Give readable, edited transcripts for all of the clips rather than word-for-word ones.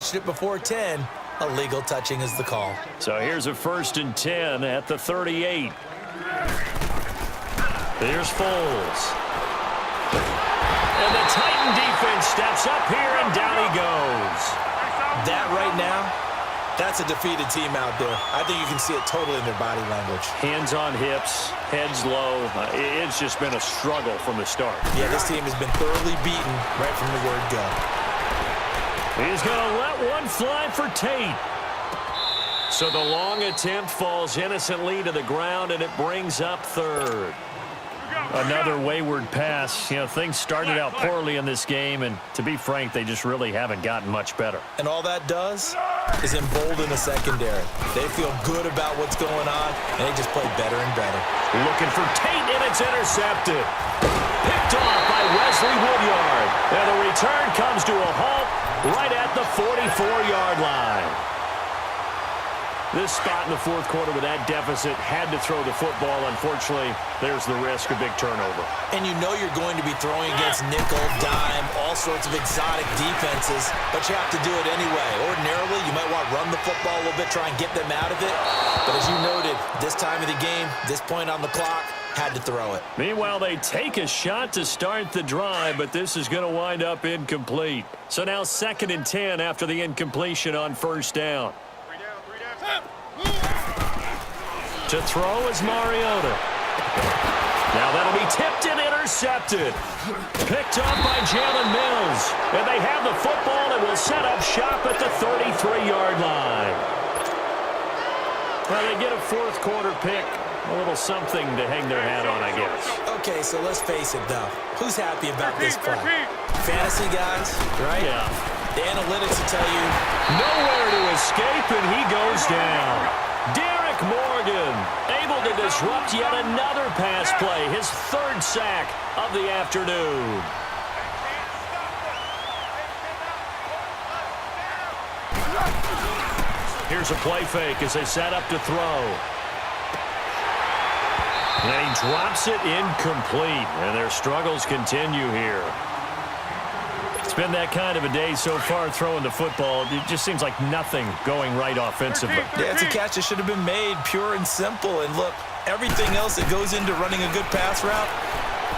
touched it before 10. Illegal touching is the call. So here's a 1st and 10 at the 38. Here's Foles. And the Titan defense steps up here, and down he goes. That right now, that's a defeated team out there. I think you can see it totally in their body language. Hands on hips, heads low. It's just been a struggle from the start. Yeah, this team has been thoroughly beaten right from the word go. He's going to let one fly for Tate. So the long attempt falls innocently to the ground, and it brings up 3rd. Another wayward pass. You know, things started out poorly in this game, and to be frank, they just really haven't gotten much better. And all that does is embolden the secondary. They feel good about what's going on, and they just play better and better. Looking for Tate, and it's intercepted. Picked off by Wesley Woodyard. And the return comes to a halt right at the 44-yard line. This spot in the 4th quarter with that deficit had to throw the football. Unfortunately, there's the risk of big turnover. And you know you're going to be throwing against nickel, dime, all sorts of exotic defenses, but you have to do it anyway. Ordinarily, you might want to run the football a little bit, try and get them out of it. But as you noted, this time of the game, this point on the clock, had to throw it. Meanwhile, they take a shot to start the drive, but this is going to wind up incomplete. So now 2nd and 10 after the incompletion on 1st down. To throw is Mariota. Now that'll be tipped and intercepted. Picked up by Jalen Mills. And they have the football and will set up shop at the 33-yard line. Well, they get a 4th quarter pick. A little something to hang their hat on, I guess. Okay, so let's face it, though. Who's happy about this play? Fantasy guys, right? Yeah. The analytics will tell you nowhere to escape, and he goes down. Derek Morgan able to disrupt yet another pass play, his 3rd sack of the afternoon. Here's a play fake as they set up to throw. And he drops it incomplete, and their struggles continue here. It's been that kind of a day so far throwing the football. It just seems like nothing going right offensively. Yeah, it's a catch that should have been made, pure and simple. And look, everything else that goes into running a good pass route,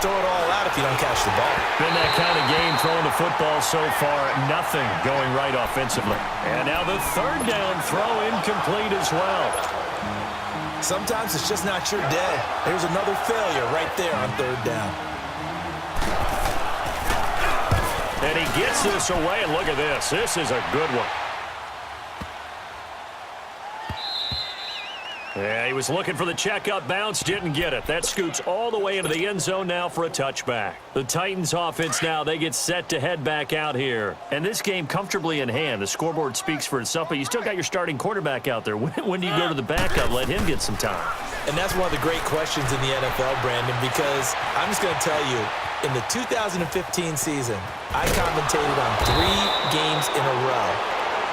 throw it all out if you don't catch the ball. Been that kind of game throwing the football so far, nothing going right offensively. And now the 3rd down throw incomplete as well. Sometimes it's just not your day. There's another failure right there on 3rd down. And he gets this away, and look at this. This is a good one. Yeah, he was looking for the checkup bounce, didn't get it. That scoots all the way into the end zone now for a touchback. The Titans offense now, they get set to head back out here. And this game comfortably in hand. The scoreboard speaks for itself, but you still got your starting quarterback out there. When do you go to the backup, let him get some time? And that's one of the great questions in the NFL, Brandon, because I'm just going to tell you, in the 2015 season, I commentated on 3 games in a row.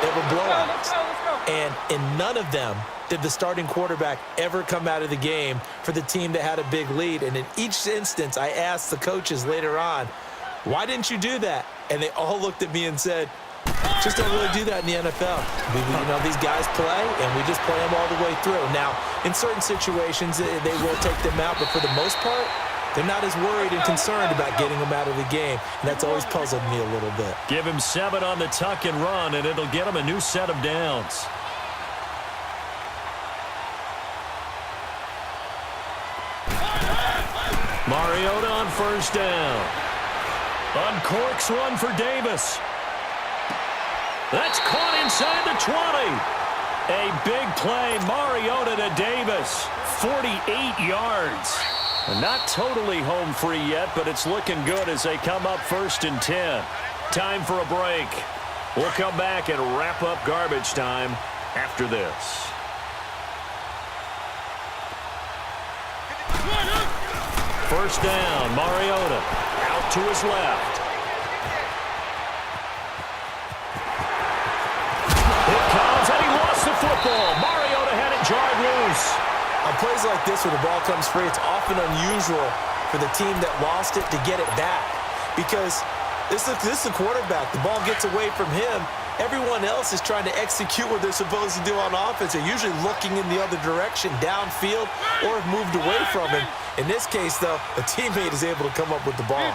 They were blowouts. And in none of them did the starting quarterback ever come out of the game for the team that had a big lead. And in each instance, I asked the coaches later on, why didn't you do that? And they all looked at me and said, just don't really do that in the NFL. These guys play, and we just play them all the way through. Now, in certain situations, they will take them out, but for the most part, they're not as worried and concerned about getting them out of the game. And that's always puzzled me a little bit. Give him 7 on the tuck and run, and it'll get him a new set of downs. Mariota on 1st down. Uncorks one for Davis. That's caught inside the 20. A big play, Mariota to Davis. 48 yards. Not totally home free yet, but it's looking good as they come up 1st and 10. Time for a break. We'll come back and wrap up garbage time after this. First down, Mariota out to his left. It comes, and he lost the football. Mariota had it jarred loose. On plays like this where the ball comes free, it's often unusual for the team that lost it to get it back. Because this is the quarterback. The ball gets away from him, everyone else is trying to execute what they're supposed to do on offense. They're usually looking in the other direction, downfield, or have moved away from him. In this case, though, a teammate is able to come up with the ball.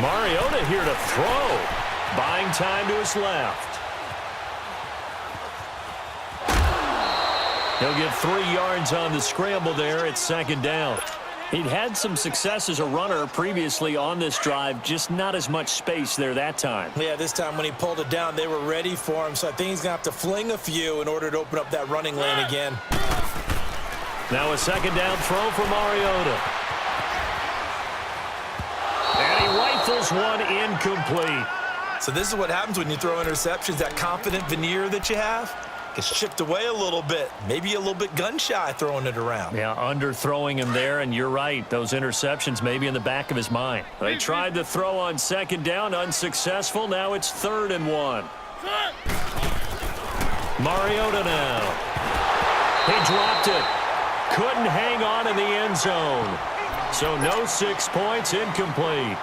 Mariota here to throw. Buying time to his left. He'll get 3 yards on the scramble there. It's second down. He'd had some success as a runner previously on this drive, just not as much space there that time. Yeah, this time when he pulled it down, they were ready for him, so I think he's going to have to fling a few in order to open up that running lane again. Now a second down throw for Mariota. And he rifles one incomplete. So this is what happens when you throw interceptions. That confident veneer that you have gets chipped away a little bit. Maybe a little bit gun-shy throwing it around. Yeah, underthrowing him there, and you're right. Those interceptions may be in the back of his mind. They tried to throw on second down, unsuccessful. Now it's 3rd and 1. Mariota now. He dropped it. Couldn't hang on in the end zone. So no 6 points, incomplete.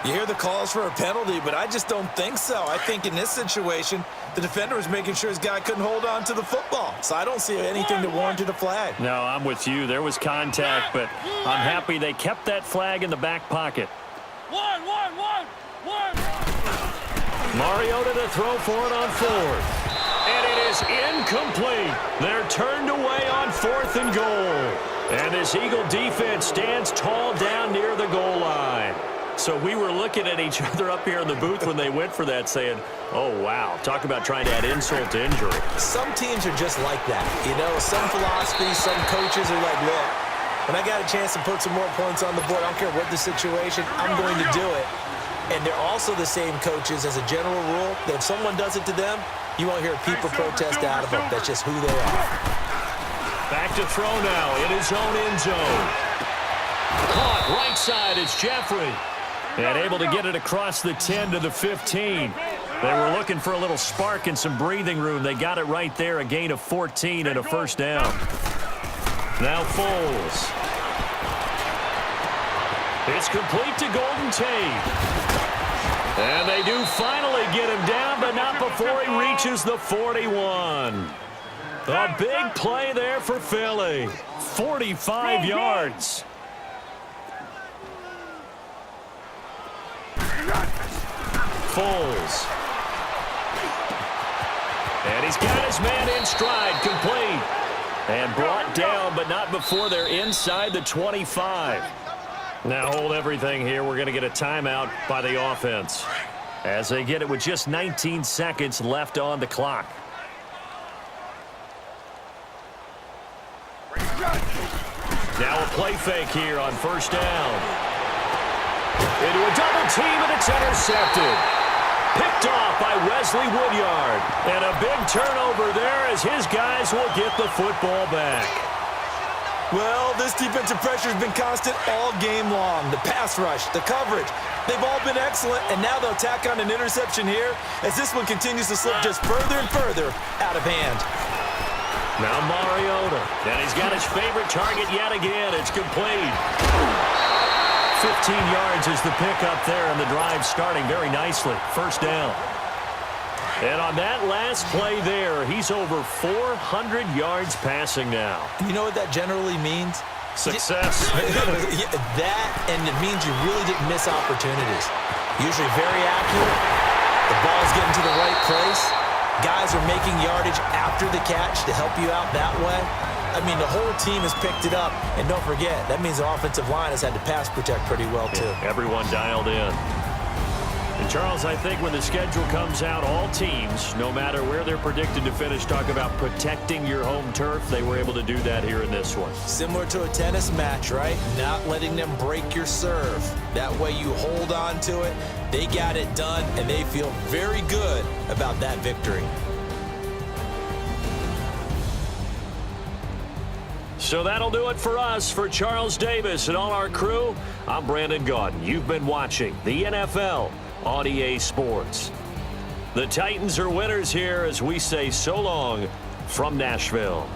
You hear the calls for a penalty, but I just don't think so. I think in this situation, the defender was making sure his guy couldn't hold on to the football. So I don't see anything that warranted a flag. No, I'm with you. There was contact, but I'm happy they kept that flag in the back pocket. Mariota to throw for it on 4th. And it is incomplete. They're turned away on 4th and goal. And this Eagle defense stands tall down near the goal line. So we were looking at each other up here in the booth when they went for that saying, oh, wow, talk about trying to add insult to injury. Some teams are just like that. You know, some philosophies, some coaches are like, look, when I got a chance to put some more points on the board, I don't care what the situation, I'm going to do it. And they're also the same coaches as a general rule that if someone does it to them, you won't hear people protest out of them. That's just who they are. Back to throw now in his own end zone. Caught right side, it's Jeffrey. And able to get it across the 10 to the 15. They were looking for a little spark and some breathing room. They got it right there, a gain of 14 and a first down. Now Foles. It's complete to Golden Tate. And they do finally get him down, but not before he reaches the 41. A big play there for Philly. 45 yards. Foles. And he's got his man in stride, complete. And brought down, but not before they're inside the 25. Now hold everything here. We're going to get a timeout by the offense as they get it with just 19 seconds left on the clock. Now a play fake here on first down. Into a double team, and it's intercepted. Picked off by Wesley Woodyard. And a big turnover there as his guys will get the football back. Well, this defensive pressure has been constant all game long. The pass rush, the coverage, they've all been excellent, and now they'll tack on an interception here as this one continues to slip just further and further out of hand. Now Mariota, and he's got his favorite target yet again. It's complete. 15 yards is the pickup there, and the drive starting very nicely. First down. And on that last play there, he's over 400 yards passing now. You know what that generally means? Success. That, and it means you really didn't miss opportunities. Usually very accurate. The ball's getting to the right place. Guys are making yardage after the catch to help you out that way. I mean, the whole team has picked it up. And don't forget, that means the offensive line has had to pass protect pretty well, too. Yeah, everyone dialed in. And, Charles, I think when the schedule comes out, all teams, no matter where they're predicted to finish, talk about protecting your home turf. They were able to do that here in this one. Similar to a tennis match, right? Not letting them break your serve. That way you hold on to it. They got it done, and they feel very good about that victory. So that'll do it for us. For Charles Davis and all our crew, I'm Brandon Gaudin. You've been watching the NFL on EA Sports. The Titans are winners here as we say so long from Nashville.